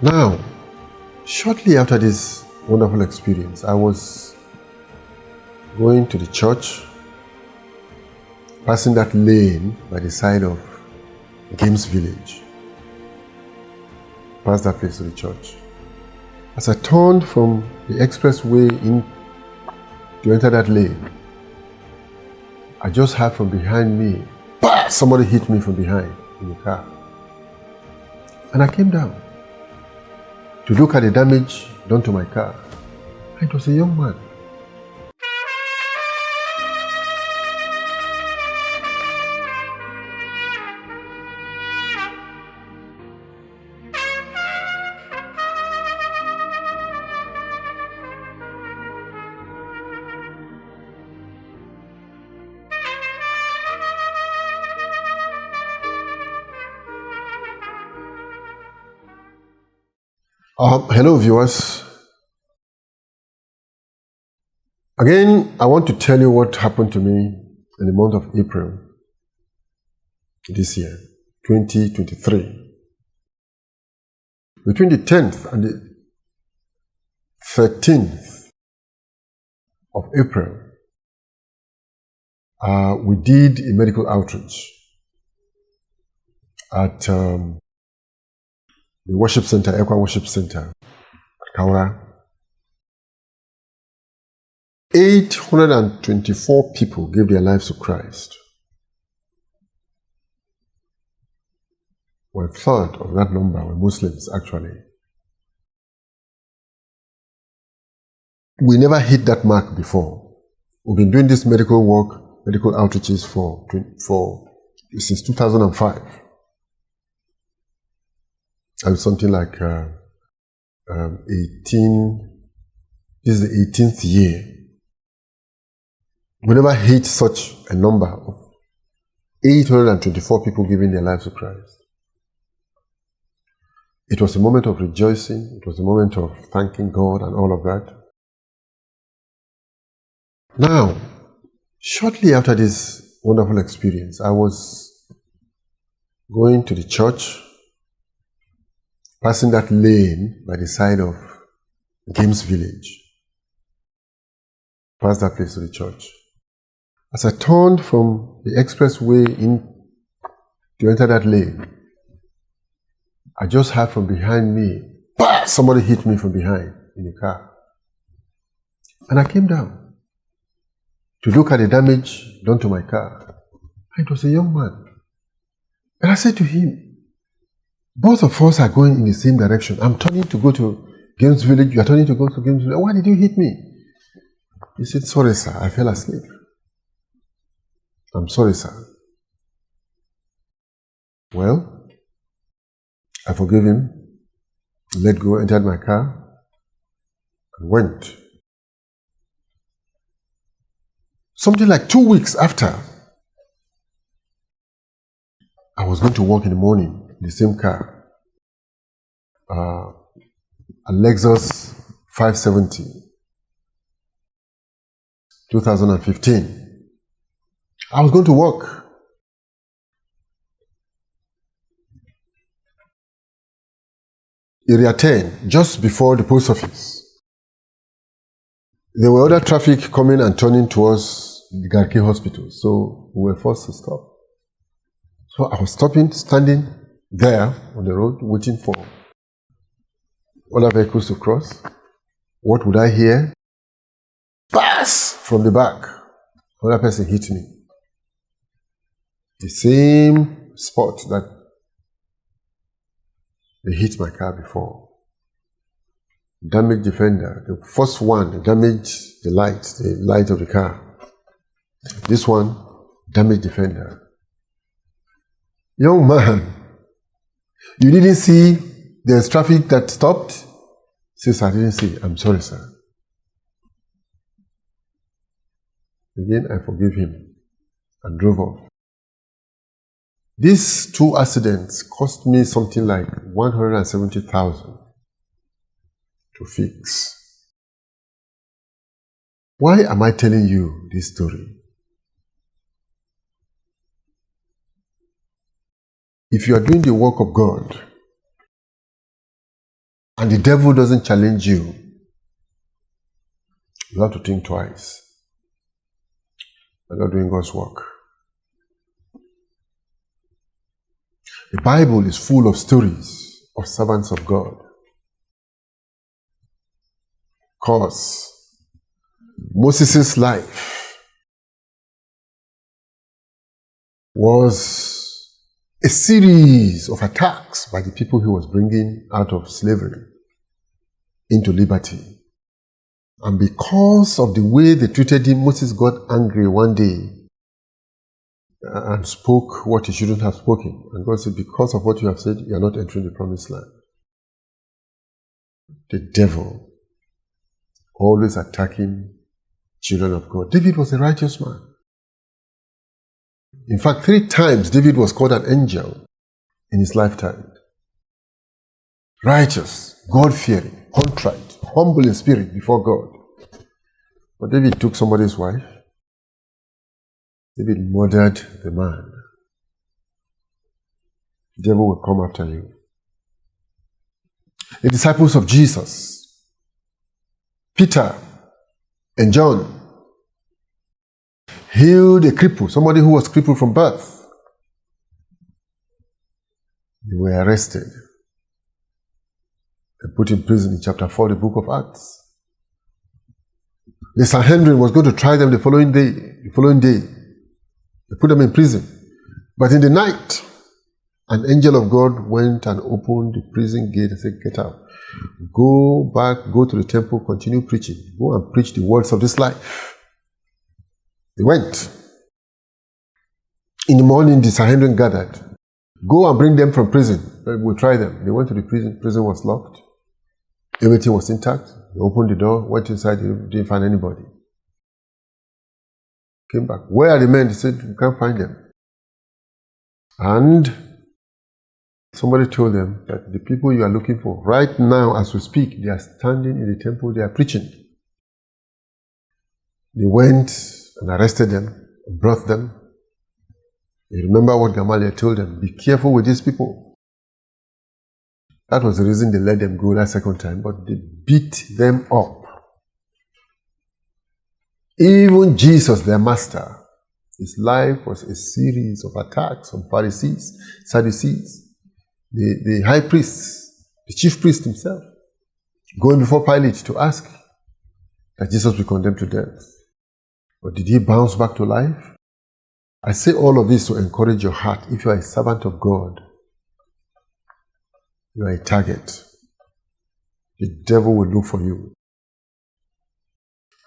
Now, shortly after this wonderful experience, I was going to the church, passing that lane by the side of Games Village. Passed that place to the church. As I turned from the expressway in to enter that lane, I just heard from behind me, bah! Somebody hit me from behind in the car. And I came down to look at the damage done to my car. And it was a young man. Hello viewers. Again, I want to tell you what happened to me in the month of April this year, 2023. Between the 10th and the 13th of April, we did a medical outreach at the worship center, ECWA worship center at Kaura. 824 people gave their lives to Christ. Well, a third of that number were Muslims, actually. We never hit that mark before. We've been doing this medical work, medical outreaches since 2005. And something like 18, this is the 18th year. We never hit such a number of 824 people giving their lives to Christ. It was a moment of rejoicing. It was a moment of thanking God and all of that. Now, shortly after this wonderful experience, I was going to the church, passing that lane by the side of Games Village. Passed that place to the church. As I turned from the expressway in to enter that lane, I just heard from behind me, bah! Somebody hit me from behind in the car. And I came down to look at the damage done to my car. And it was a young man. And I said to him, both of us are going in the same direction. I'm turning to go to Games Village. You are turning to go to Games Village. Why did you hit me? He said, sorry, sir. I fell asleep. I'm sorry, sir. Well, I forgave him, let go, entered my car, and went. Something like 2 weeks after, I was going to work in the morning in the same car, a Lexus 570, 2015. I was going to work. Area 10, just before the post office. There were other traffic coming and turning towards the Garki hospital, so we were forced to stop. So I was standing there on the road, waiting for other vehicles to cross. What would I hear? Bass! From the back. Another person hit me. The same spot that they hit my car before. Damaged the fender. The first one damaged the light of the car. This one damaged the fender. Young man, you didn't see there's traffic that stopped? Since I didn't see, I'm sorry, sir. Again, I forgave him and drove off. These two accidents cost me something like 170,000 to fix. Why am I telling you this story? If you are doing the work of God, and the devil doesn't challenge you, you have to think twice. You're not doing God's work. The Bible is full of stories of servants of God. Because Moses' life was a series of attacks by the people he was bringing out of slavery into liberty. And because of the way they treated him, Moses got angry one day and spoke what he shouldn't have spoken. And God said, because of what you have said, you are not entering the promised land. The devil always attacking children of God. David was a righteous man. In fact, 3 times David was called an angel in his lifetime. Righteous, God-fearing, contrite, humble in spirit before God. But David took somebody's wife. David murdered the man. The devil will come after you. The disciples of Jesus, Peter and John, healed a cripple, somebody who was crippled from birth. They were arrested and put in prison in chapter 4, the book of Acts. The Sanhedrin was going to try them the following day. They put them in prison. But in the night, an angel of God went and opened the prison gate and said, get out. Go back, go to the temple, continue preaching. Go and preach the words of this life. They went. In the morning, the Sanhedrin gathered. Go and bring them from prison. We'll try them. They went to the prison. Prison was locked. Everything was intact. They opened the door, went inside, didn't find anybody. Came back. Where are the men? They said, we can't find them. And somebody told them that the people you are looking for, right now as we speak, they are standing in the temple, they are preaching. They went and arrested them, brought them. You remember what Gamaliel told them, be careful with these people. That was the reason they let them go that second time, but they beat them up. Even Jesus, their master, his life was a series of attacks on Pharisees, Sadducees, the high priests, the chief priest himself, going before Pilate to ask that Jesus be condemned to death. But did he bounce back to life? I say all of this to encourage your heart. If you are a servant of God, you are a target. The devil will look for you.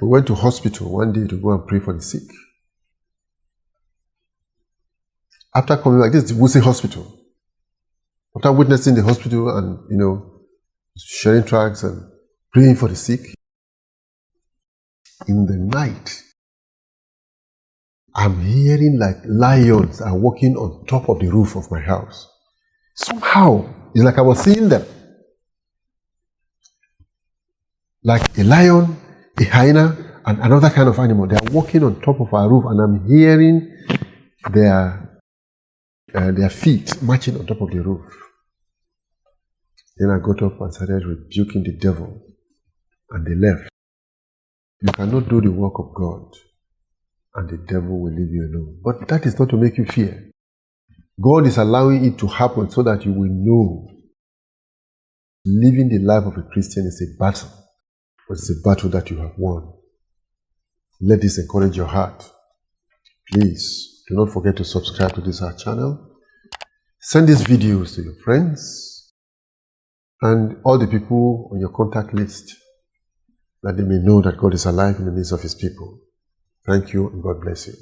We went to hospital one day to go and pray for the sick. After coming back, this is the Wuse hospital. After witnessing the hospital and, sharing tracts and praying for the sick, in the night, I'm hearing like lions are walking on top of the roof of my house. Somehow, it's like I was seeing them. Like a lion, a hyena, and another kind of animal. They are walking on top of our roof, and I'm hearing their feet marching on top of the roof. Then I got up and started rebuking the devil, and they left. You cannot do the work of God, and the devil will leave you alone. But that is not to make you fear. God is allowing it to happen so that you will know living the life of a Christian is a battle, but it's a battle that you have won. Let this encourage your heart. Please do not forget to subscribe to this our channel. Send these videos to your friends and all the people on your contact list, that they may know that God is alive in the midst of his people. Thank you and God bless you.